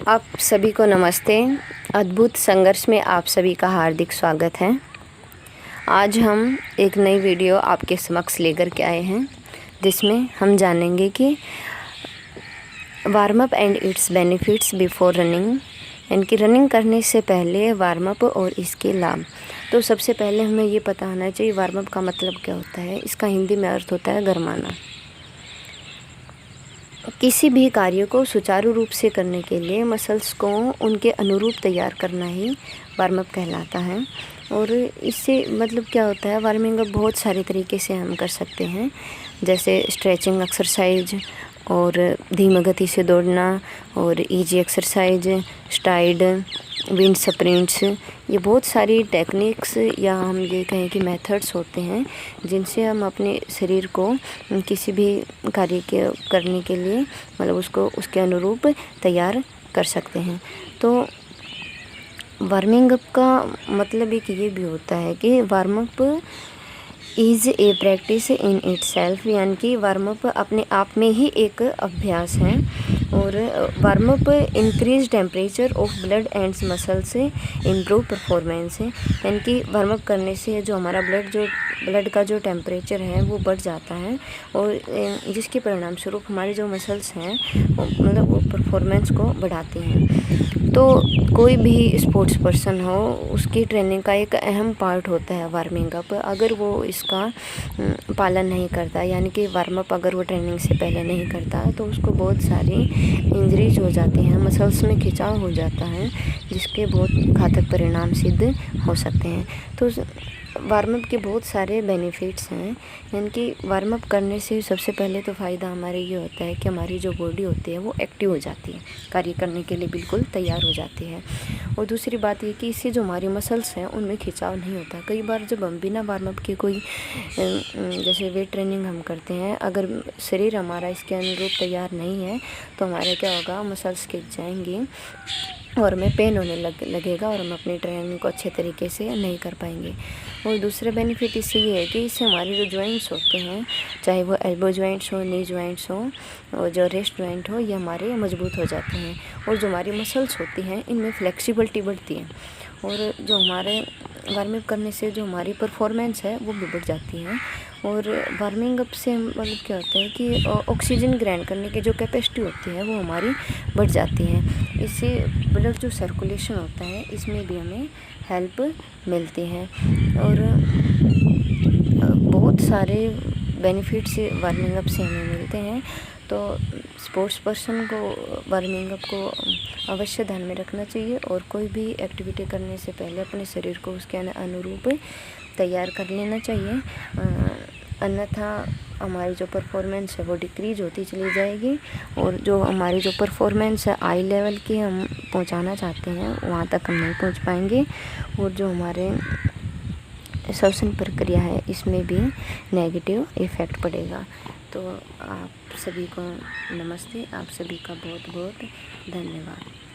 आप सभी को नमस्ते। अद्भुत संघर्ष में आप सभी का हार्दिक स्वागत है। आज हम एक नई वीडियो आपके समक्ष लेकर के आए हैं, जिसमें हम जानेंगे कि warm up and it's benefits before running, यानी कि रनिंग करने से पहले वार्म अप और इसके लाभ। तो सबसे पहले हमें ये पता होना चाहिए वार्म अप का मतलब क्या होता है। इसका हिंदी में अर्थ होता है गरमाना। किसी भी कार्य को सुचारू रूप से करने के लिए मसल्स को उनके अनुरूप तैयार करना ही वार्म अप कहलाता है। और इससे मतलब क्या होता है, वार्मिंग अप बहुत सारे तरीके से हम कर सकते हैं, जैसे स्ट्रेचिंग एक्सरसाइज और धीमी गति से दौड़ना और easy exercise, STRIDE, wind sprints. ये बहुत सारी टेक्निक्स या हम ये कहें कि मेथड्स होते हैं जिनसे हम अपने शरीर को किसी भी कार्य के करने के लिए मतलब उसको उसके अनुरूप तैयार कर सकते हैं। तो वार्मिंग अप का मतलब एक ये भी होता है कि warm up is a practice in itself, यानी कि वार्म अप अपने आप में ही एक अभ्यास है। और warm up increase temperature of blood and muscle से इम्प्रूव परफॉर्मेंस है, यानी कि वार्म अप करने से जो हमारा ब्लड का जो टेम्परेचर है वो बढ़ जाता है और जिसके परिणाम स्वरूप हमारे जो मसल्स हैं मतलब वो परफॉर्मेंस को बढ़ाते हैं। तो कोई भी स्पोर्ट्स पर्सन हो उसकी ट्रेनिंग का एक अहम पार्ट होता है वार्मिंग अप। अगर वो इसका पालन नहीं करता, यानी कि वार्म अप अगर वो ट्रेनिंग से पहले नहीं करता, तो उसको बहुत सारी इंजरीज हो जाती हैं, मसल्स में खिंचाव हो जाता है, जिसके बहुत घातक परिणाम सिद्ध हो सकते हैं। तो वार्म अप के बहुत सारे बेनिफिट्स हैं, यानी कि वार्म अप करने से सबसे पहले तो फ़ायदा हमारे ये होता है कि हमारी जो बॉडी होती है वो एक्टिव हो जाती है, कार्य करने के लिए बिल्कुल तैयार हो जाती है। और दूसरी बात ये कि इससे जो हमारी मसल्स हैं उनमें खिंचाव नहीं होता। कई बार जब हम बिना वार्म अप के कोई जैसे वेट ट्रेनिंग हम करते हैं, अगर शरीर हमारा इसके अनुरूप तैयार नहीं है तो हमारा क्या होगा, मसल्स खिंच जाएंगे और हमें पेन होने लगेगा और हम अपनी ट्रेनिंग को अच्छे तरीके से नहीं कर पाएंगे। और दूसरा बेनिफिट इससे ये है कि इससे हमारे जो जॉइंट्स होते हैं, चाहे वो एल्बो जॉइंट्स हो, नी जॉइंट्स हो और जो रेस्ट जॉइंट हो, ये हमारे मजबूत हो जाते हैं। और जो हमारी मसल्स होती हैं इनमें फ्लेक्सिबिलिटी बढ़ती है और जो हमारे वार्मिंग करने से जो हमारी परफॉर्मेंस है वो भी बढ़ जाती है। और वार्मिंग अप से मतलब क्या होता है कि ऑक्सीजन ग्रहण करने की जो कैपेसिटी होती है वो हमारी बढ़ जाती है। इससे ब्लड जो सर्कुलेशन होता है इसमें भी हमें हेल्प मिलती है। और बहुत सारे बेनिफिट्स वार्मिंग अप से हमें मिलते हैं। तो स्पोर्ट्स पर्सन को वार्मिंग अप को अवश्य ध्यान में रखना चाहिए और कोई भी एक्टिविटी करने से पहले अपने शरीर को उसके अनुरूप तैयार कर लेना चाहिए, अन्यथा हमारी जो परफॉर्मेंस है वो डिक्रीज होती चली जाएगी और जो हमारी जो परफॉर्मेंस है आई लेवल की हम पहुंचाना चाहते हैं वहाँ तक हम नहीं पहुंच पाएंगे और जो हमारे श्वसन प्रक्रिया है इसमें भी नेगेटिव इफ़ेक्ट पड़ेगा। तो आप सभी को नमस्ते, आप सभी का बहुत बहुत धन्यवाद।